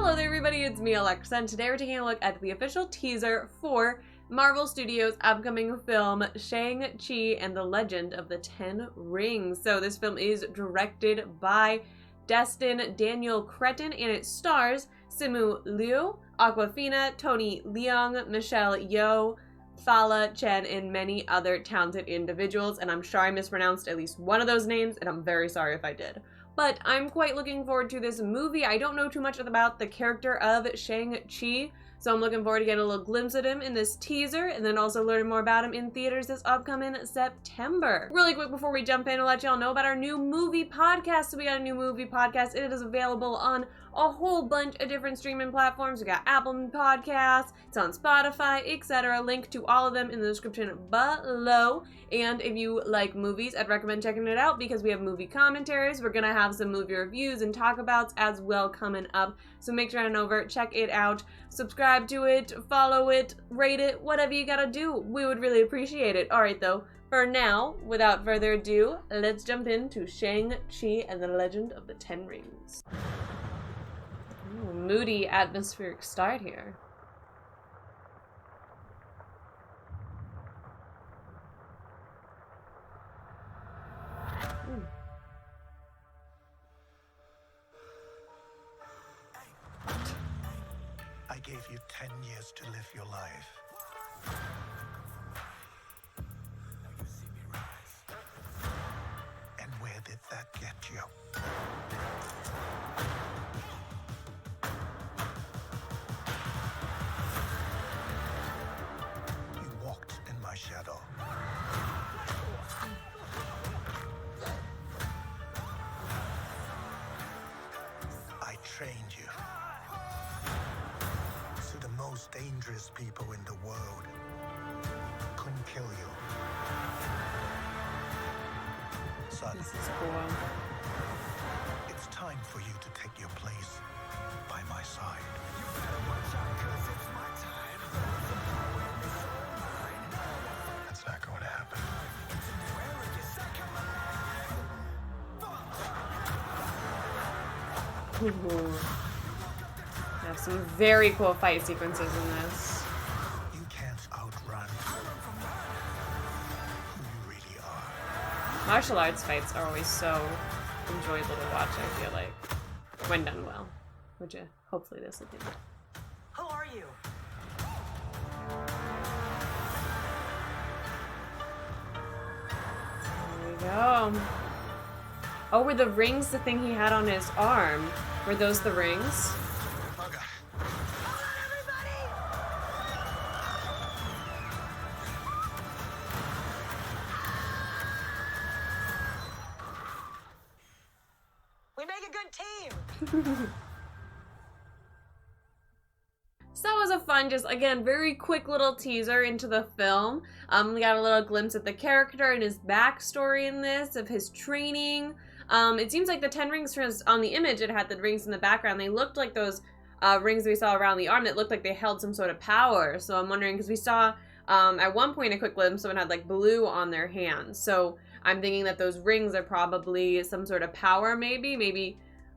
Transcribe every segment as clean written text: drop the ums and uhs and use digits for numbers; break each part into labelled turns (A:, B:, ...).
A: Hello there everybody, it's me Alexa, and today we're taking a look at the official teaser for Marvel Studios' upcoming film Shang-Chi and the Legend of the Ten Rings. So this film is directed by Destin Daniel Cretton, and it stars Simu Liu, Awkwafina, Tony Leung, Michelle Yeoh, Fala Chen, and many other talented individuals, and I'm sure I mispronounced at least one of those names, and I'm very sorry if I did. But I'm quite looking forward to this movie. I don't know too much about the character of Shang-Chi, so I'm looking forward to getting a little glimpse of him in this teaser, and then also learning more about him in theaters this upcoming September. Really quick before we jump in, I'll let y'all know about our new movie podcast. So we got a new movie podcast. It is available on a whole bunch of different streaming platforms. We got Apple Podcasts, it's on Spotify, etc. Link to all of them in the description below. And if you like movies, I'd recommend checking it out because we have movie commentaries. We're gonna have some movie reviews and talkabouts as well coming up. So make sure to head over, check it out, subscribe to it, follow it, rate it, whatever you gotta do. We would really appreciate it. Alright though, for now, without further ado, let's jump into Shang-Chi and the Legend of the Ten Rings. Ooh, moody atmospheric start here. Ooh.
B: I gave you 10 years to live your life. Now you see me rise. And where did that get you? You walked in my shadow. I trained you. So the most dangerous people in the world couldn't kill you. Son,
A: This is cool.
B: it's time for you to take your place by my side. That's not going to happen.
A: Ooh. Have some very cool fight sequences in this.
B: You can't outrun who you really are.
A: Martial arts fights are always so enjoyable to watch, I feel like, when done well. Which hopefully this will do.
C: Who are you?
A: There we go. Oh, were the rings the thing he had on his arm? Were those the rings?
B: Bugger.
C: Hold on, everybody! We make a good team!
A: So that was a fun, just again, very quick little teaser into the film. We got a little glimpse at the character and his backstory in this, of his training. It seems like the 10 rings on the image, it had the rings in the background. They looked like those rings we saw around the arm that looked like they held some sort of power. So I'm wondering, because we saw at one point a quick glimpse, someone had like blue on their hands. So I'm thinking that those rings are probably some sort of power, maybe.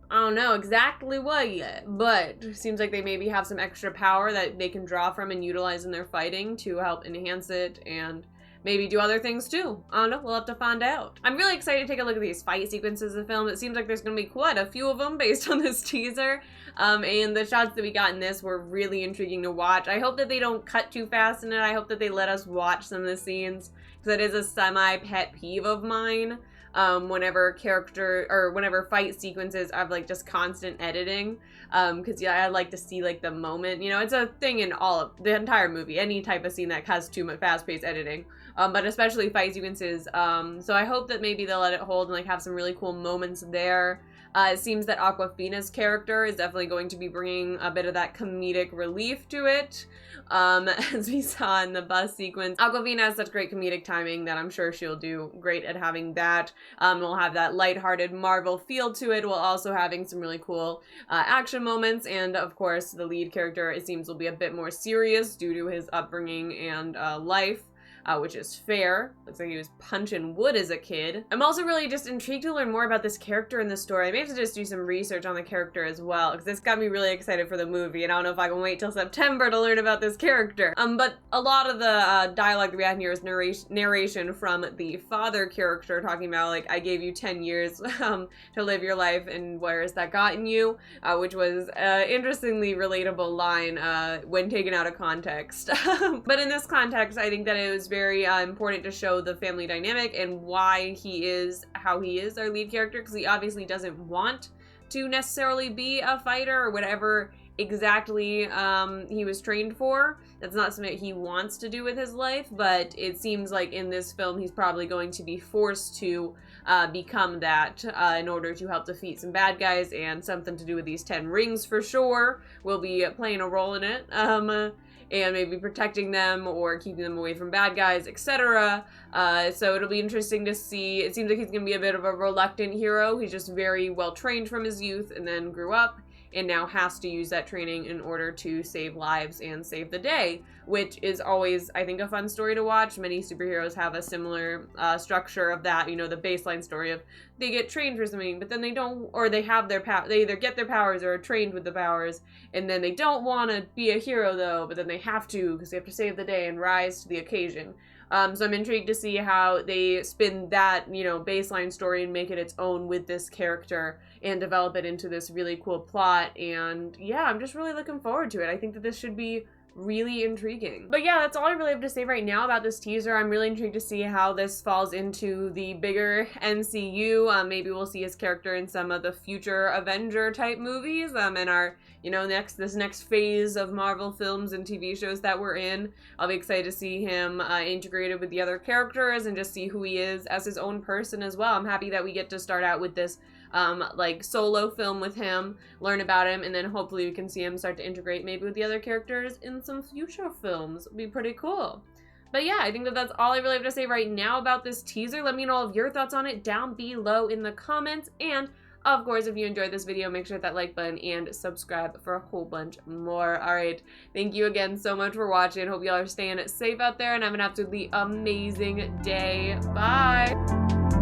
A: I don't know exactly what yet, but it seems like they maybe have some extra power that they can draw from and utilize in their fighting to help enhance it and maybe do other things too. I don't know, we'll have to find out. I'm really excited to take a look at these fight sequences of the film. It seems like there's gonna be quite a few of them based on this teaser. And the shots that we got in this were really intriguing to watch. I hope that they don't cut too fast in it. I hope that they let us watch some of the scenes, because that is a semi-pet peeve of mine. Whenever fight sequences have like just constant editing, because yeah, I like to see like the moment, you know, it's a thing in all of the entire movie, any type of scene that has too much fast-paced editing, but especially fight sequences. So I hope that maybe they'll let it hold and like have some really cool moments there. It seems that Awkwafina's character is definitely going to be bringing a bit of that comedic relief to it, as we saw in the bus sequence. Awkwafina has such great comedic timing that I'm sure she'll do great at having that. We'll have that lighthearted Marvel feel to it, while also having some really cool action moments, and of course the lead character, it seems, will be a bit more serious due to his upbringing and life. which is fair. Looks like he was punching wood as a kid. I'm also really just intrigued to learn more about this character in the story. I may have to just do some research on the character as well, because this got me really excited for the movie, and I don't know if I can wait till September to learn about this character. But a lot of the dialogue that we have here is narration from the father character, talking about, like, I gave you 10 years to live your life, and where has that gotten you? Which was an interestingly relatable line when taken out of context. But in this context, I think that it was very important to show the family dynamic and why he is how he is, our lead character, because he obviously doesn't want to necessarily be a fighter or whatever exactly he was trained for. That's not something he wants to do with his life, but it seems like in this film he's probably going to be forced to become that in order to help defeat some bad guys, and something to do with these 10 rings for sure will be playing a role in it. And maybe protecting them or keeping them away from bad guys, etc. So it'll be interesting to see. It seems like he's going to be a bit of a reluctant hero. He's just very well trained from his youth and then grew up and now has to use that training in order to save lives and save the day, which is always, I think, a fun story to watch. Many superheroes have a similar structure of that, you know, the baseline story of they get trained for something, but then they don't, or they have their they either get their powers or are trained with the powers, and then they don't want to be a hero though, but then they have to because they have to save the day and rise to the occasion. So I'm intrigued to see how they spin that, you know, baseline story and make it its own with this character and develop it into this really cool plot. And yeah, I'm just really looking forward to it. I think that this should be really intriguing. But yeah, that's all I really have to say right now about this teaser. I'm really intrigued to see how this falls into the bigger MCU. Maybe we'll see his character in some of the future Avenger type movies, and our, you know, this next phase of Marvel films and TV shows that we're in. I'll be excited to see him integrated with the other characters and just see who he is as his own person as well. I'm happy that we get to start out with this like solo film with him, learn about him, and then hopefully we can see him start to integrate maybe with the other characters in some future films. It'll be pretty cool. But yeah, I think that that's all I really have to say right now about this teaser. Let me know all of your thoughts on it down below in the comments, and of course, if you enjoyed this video, make sure to hit that like button and subscribe for a whole bunch more. Alright, thank you again so much for watching. Hope y'all are staying safe out there and have an absolutely amazing day. Bye!